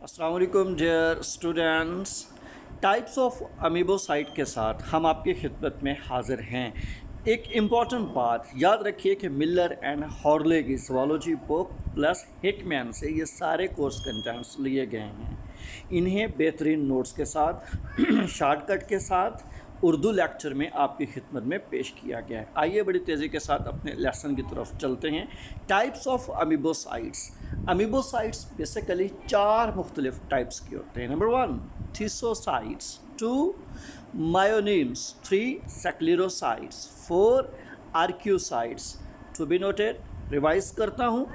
अस्सलाम वालेकुम dear students. Types of amoebocyte के साथ हम आपकी खिदमत में हाजिर हैं। एक इम्पॉर्टेंट बात याद रखिए कि मिलर एंड हॉर्ले की ज़ूलॉजी बुक प्लस हिकमैन से ये सारे कोर्स कंटेंट्स लिए गए हैं। इन्हें बेहतरीन नोट्स के साथ शॉर्टकट के साथ उर्दू लेक्चर में आपकी खिदमत में पेश किया गया है। आइए बड़ी तेज़ी के साथ अपने लेसन की तरफ चलते हैं। Types of amoebocytes. Amoebocytes basically 4 मुख्तलिफ टाइप्स के होते हैं। Number 1 thesocytes, 2 myonemes, 3 sclerocytes, 4 archaeocytes. To be noted, revise करता हूँ।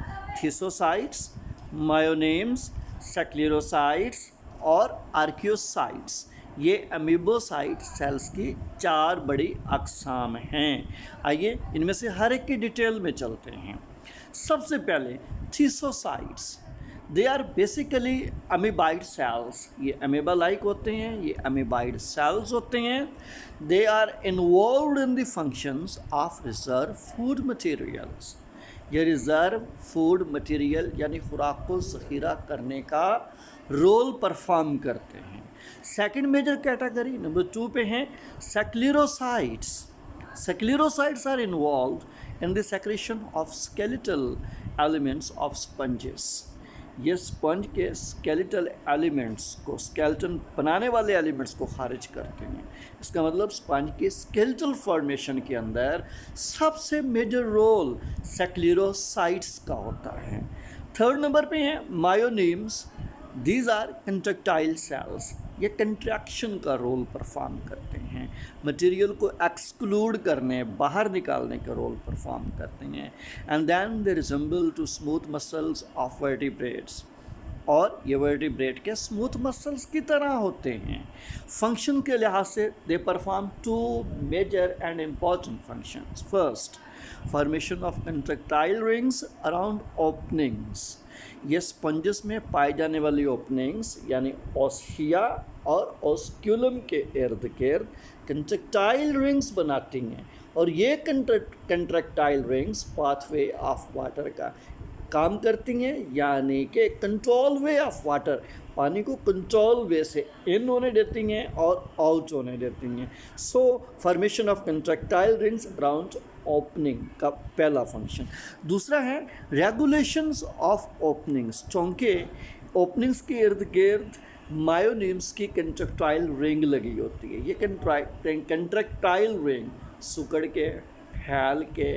थीसोसाइट्स, मायोनीम्स, सेक्लेरोसाइट्स और आर्क्यूसाइट्स, ये अमीबोसाइट सेल्स की 4 बड़ी अक़साम हैं। आइए इनमें से हर एक की डिटेल में चलते हैं। सबसे पहले thesocytes, they are basically amoeboid cells. ये अमीबा लाइक होते हैं, ये अमीबाइड सेल्स होते हैं। They are involved in the functions of reserve food materials. ये रिज़र्व फूड मटेरियल यानी खुराक को ज़ख़ीरा करने का रोल परफॉर्म करते हैं। सेकंड मेजर कैटेगरी नंबर 2 पे हैं sclerocytes. Sclerocytes are involved in the secretion of skeletal elements of sponges. ये स्पंज के स्केलेटल एलिमेंट्स को, स्केलेटन बनाने वाले एलिमेंट्स को खारिज करते हैं। इसका मतलब स्पंज के स्केलेटल फॉर्मेशन के अंदर सबसे मेजर रोल सेक्लेरोसाइट्स का होता है। थर्ड नंबर पे हैं myonemes. These are contractile cells. ये कंट्रैक्शन का रोल परफॉर्म करते हैं, मटेरियल को एक्सक्लूड करने, बाहर निकालने का रोल परफॉर्म करते हैं। And then they resemble to smooth muscles of vertebrates, और ये वर्टिब्रेट के स्मूथ मसल्स की तरह होते हैं। फंक्शन के लिहाज से they perform 2 major and important functions. First, formation of contractile rings around openings. ये स्पंजेस में पाई जाने वाली ओपनिंग्स यानी ओस्शिया और ओस्क्यूलम के इर्द गिर्द कंट्रैक्टाइल रिंग्स बनाती हैं, और ये contractile rings pathway of water का काम करती हैं, यानी कि कंट्रोल वे ऑफ वाटर, पानी को कंट्रोल वे से इन होने देती हैं और आउट होने देती हैं। सो formation of contractile rings around opening का पहला फंक्शन। दूसरा है रेगुलेशंस ऑफ ओपनिंग्स, चूँकि ओपनिंग्स के इर्द गिर्द मायोनीम्स की कंट्रैक्टाइल रिंग लगी होती है। ये कंट्रैक्टाइल रिंग सुकड़ के, फैल के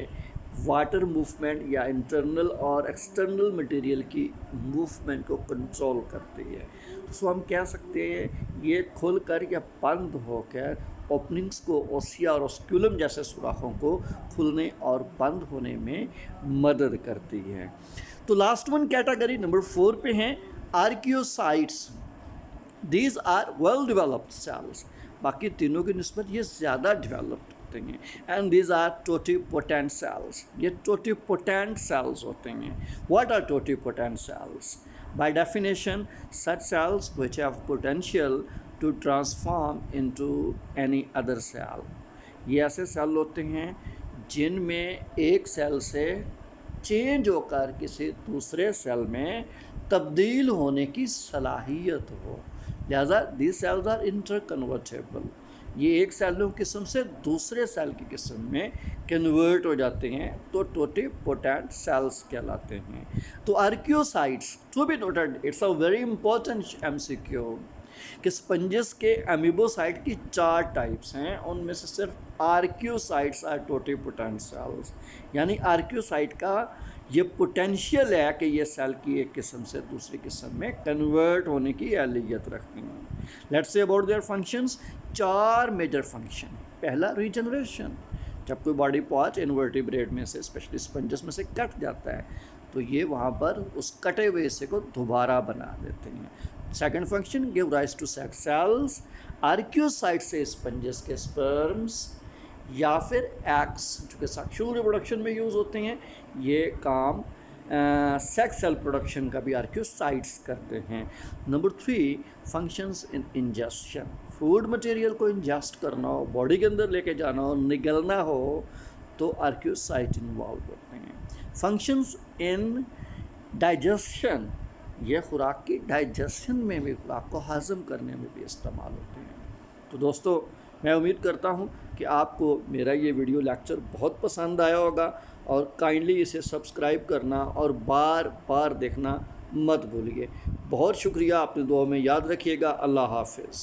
वाटर मूवमेंट या इंटरनल और एक्सटर्नल मटेरियल की मूवमेंट को कंट्रोल करती है। तो सो हम कह सकते हैं ये खुलकर या बंद होकर ओपनिंग्स को, ओसिया और ओस्क्यूलम जैसे सुराखों को खुलने और बंद होने में मदद करती है। तो लास्ट वन कैटेगरी नंबर 4 पे हैं archaeocytes. These are well developed cells. बाकी तीनों की निस्बत ये ज़्यादा डेवलप्ड होते हैं। And these are totipotent cells. ये टोटिपोटेंट सेल्स होते हैं। What are totipotent cells? By definition, such cells which have potential to transform into any other cell। ये ऐसे सेल होते हैं जिनमें एक सेल से चेंज होकर किसी दूसरे सेल में तब्दील होने की सलाहियत हो। लिहाजा these cells are interconvertible। ये एक सेल किस्म से दूसरे सेल की किस्म में कन्वर्ट हो जाते हैं, तो टोटिपोटेंट सेल्स कहलाते हैं। तो archaeocytes, to be noted, it's a very important MCQ कि स्पंजेस के अमीबोसाइट की 4 टाइप्स हैं, उनमें से सिर्फ आर्कियोसाइट्स आर टोटिपोटेंट सेल्स। यानी आर्कियोसाइट का ये पोटेंशियल है कि ये सेल की एक किस्म से दूसरी किस्म में कन्वर्ट होने की एहलियत रखती हैं। Let's say about their functions. 4 major function. पहला, रीजनरेशन। जब कोई बॉडी पार्ट इनवर्टिब्रेट में से, स्पेशली स्पंजेस में से कट जाता है, तो ये वहाँ पर उस कटे हुए हिस्से को दोबारा बना देते हैं। Second function, give rise to sex cells. Archaeocyte से स्पंजेस के स्पर्म्स या फिर एग्स, जो कि सेक्सुअल रिप्रोडक्शन में यूज़ होते हैं, ये काम सेक्स सेल प्रोडक्शन का भी आर्कियोसाइट्स करते हैं। Number 3, functions in ingestion. Food material को इंजेस्ट करना हो, बॉडी के अंदर लेके जाना हो, निगलना हो, तो आर्कियोसाइट इन्वॉल्व होते हैं। फंक्शंस इन डाइजेशन, ये खुराक की डाइजेशन में भी, खुराक को हज़म करने में भी इस्तेमाल होते हैं। तो दोस्तों, मैं उम्मीद करता हूँ कि आपको मेरा ये वीडियो लेक्चर बहुत पसंद आया होगा और काइंडली इसे सब्सक्राइब करना और बार बार देखना मत भूलिए। बहुत शुक्रिया, अपने दुआ में याद रखिएगा। अल्लाह हाफ़िज़।